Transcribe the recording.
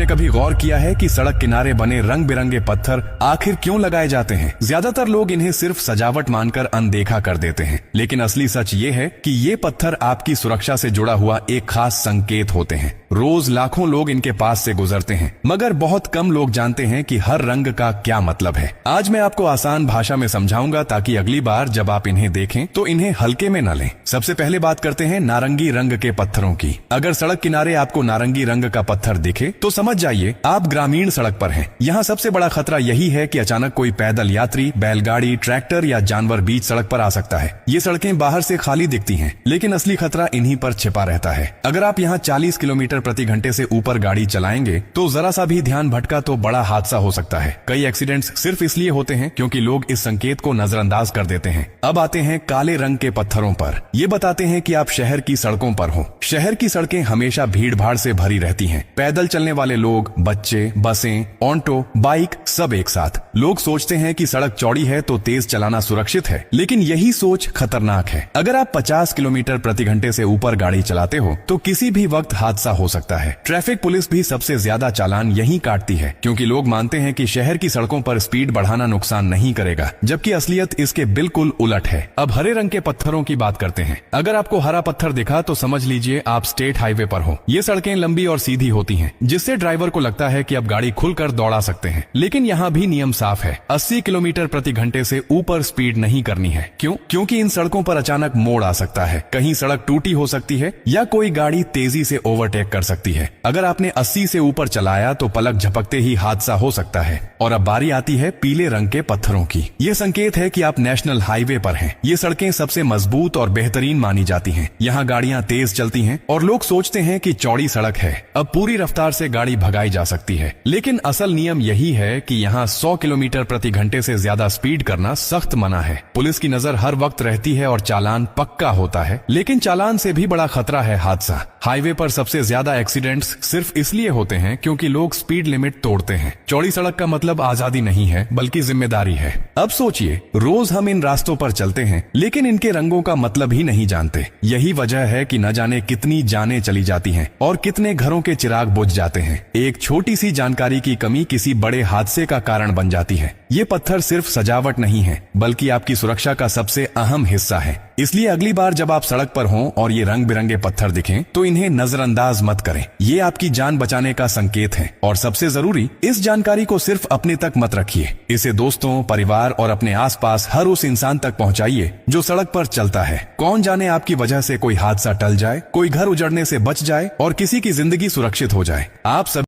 आपने कभी गौर किया है कि सड़क किनारे बने रंग बिरंगे पत्थर आखिर क्यों लगाए जाते हैं? ज्यादातर लोग इन्हें सिर्फ सजावट मानकर अनदेखा कर देते हैं, लेकिन असली सच ये है कि ये पत्थर आपकी सुरक्षा से जुड़ा हुआ एक खास संकेत होते हैं। रोज लाखों लोग इनके पास से गुजरते हैं, मगर बहुत कम लोग जानते हैं कि हर रंग का क्या मतलब है। आज मैं आपको आसान भाषा में समझाऊंगा ताकि अगली बार जब आप इन्हें देखें तो इन्हें हल्के में न लें। सबसे पहले बात करते हैं नारंगी रंग के पत्थरों की। अगर सड़क किनारे आपको नारंगी रंग का पत्थर दिखे तो समझ जाइए आप ग्रामीण सड़क पर हैं। यहाँ सबसे बड़ा खतरा यही है कि अचानक कोई पैदल यात्री, बैलगाड़ी, ट्रैक्टर या जानवर बीच सड़क पर आ सकता है। ये सड़कें बाहर से खाली दिखती हैं, लेकिन असली खतरा इन्हीं पर छिपा रहता है। अगर आप यहाँ 40 किलोमीटर प्रति घंटे से ऊपर गाड़ी चलाएंगे तो जरा सा भी ध्यान भटका तो बड़ा हादसा हो सकता है। कई एक्सीडेंट्स सिर्फ इसलिए होते हैं क्योंकि लोग इस संकेत को नजरअंदाज कर देते हैं। अब आते हैं काले रंग के पत्थरों पर। ये बताते हैं कि आप शहर की सड़कों पर हो। शहर की सड़कें हमेशा भीड़ भाड़ से भरी रहती हैं। पैदल चलने वाले लोग, बच्चे, बसें, ऑटो, बाइक, सब एक साथ। लोग सोचते हैं कि सड़क चौड़ी है तो तेज चलाना सुरक्षित है, लेकिन यही सोच खतरनाक है। अगर आप 50 किलोमीटर प्रति घंटे से ऊपर गाड़ी चलाते हो तो किसी भी वक्त हादसा हो सकता है। ट्रैफिक पुलिस भी सबसे ज्यादा चालान यहीं काटती है, क्योंकि लोग मानते हैं कि शहर की सड़कों पर स्पीड बढ़ाना नुकसान नहीं करेगा, जबकि असलियत इसके बिल्कुल उलट है। अब हरे रंग के पत्थरों की बात करते हैं। अगर आपको हरा पत्थर दिखा तो समझ लीजिए आप स्टेट हाईवे पर हो। ये सड़कें लंबी और सीधी होती हैं, जिससे ड्राइवर को लगता है कि अब गाड़ी खुलकर दौड़ा सकते हैं। लेकिन यहाँ भी नियम साफ है, 80 किलोमीटर प्रति घंटे से ऊपर स्पीड नहीं करनी है। क्यों? क्योंकि इन सड़कों पर अचानक मोड़ आ सकता है, कहीं सड़क टूटी हो सकती है या कोई गाड़ी तेजी से ओवरटेक कर सकती है। अगर आपने 80 से ऊपर चलाया तो पलक झपकते ही हादसा हो सकता है। और अब बारी आती है पीले रंग के पत्थरों की। ये संकेत है कि आप नेशनल हाईवे पर हैं। ये सड़कें सबसे मजबूत और बेहतरीन मानी जाती हैं। यहाँ गाड़ियां तेज चलती हैं और लोग सोचते हैं कि चौड़ी सड़क है, अब पूरी रफ्तार से गाड़ी भगाई जा सकती है। लेकिन असल नियम यही है कि यहाँ 100 किलोमीटर प्रति घंटे से ज्यादा स्पीड करना सख्त मना है। पुलिस की नजर हर वक्त रहती है और चालान पक्का होता है, लेकिन चालान से भी बड़ा खतरा है हादसा। हाईवे पर सबसे ज्यादा एक्सीडेंट्स सिर्फ इसलिए होते हैं क्योंकि लोग स्पीड लिमिट तोड़ते हैं। चौड़ी सड़क का मतलब आजादी नहीं है, बल्कि जिम्मेदारी है। अब सोचिए, रोज हम इन रास्तों पर चलते हैं, लेकिन इनके रंगों का मतलब ही नहीं जानते। यही वजह है कि न जाने कितनी जानें चली जाती हैं और कितने घरों के चिराग बुझ जाते हैं। एक छोटी सी जानकारी की कमी किसी बड़े हादसे का कारण बन जाती है। ये पत्थर सिर्फ सजावट नहीं है, बल्कि आपकी सुरक्षा का सबसे अहम हिस्सा है। इसलिए अगली बार जब आप सड़क पर हों और ये रंग बिरंगे पत्थर दिखें तो इन्हें नजरअंदाज मत करें। ये आपकी जान बचाने का संकेत है। और सबसे जरूरी, इस जानकारी को सिर्फ अपने तक मत रखिए, इसे दोस्तों, परिवार और अपने आसपास हर उस इंसान तक पहुंचाइए जो सड़क पर चलता है। कौन जाने आपकी वजह से कोई हादसा टल जाए, कोई घर उजड़ने से बच जाए और किसी की जिंदगी सुरक्षित हो जाए। आप सब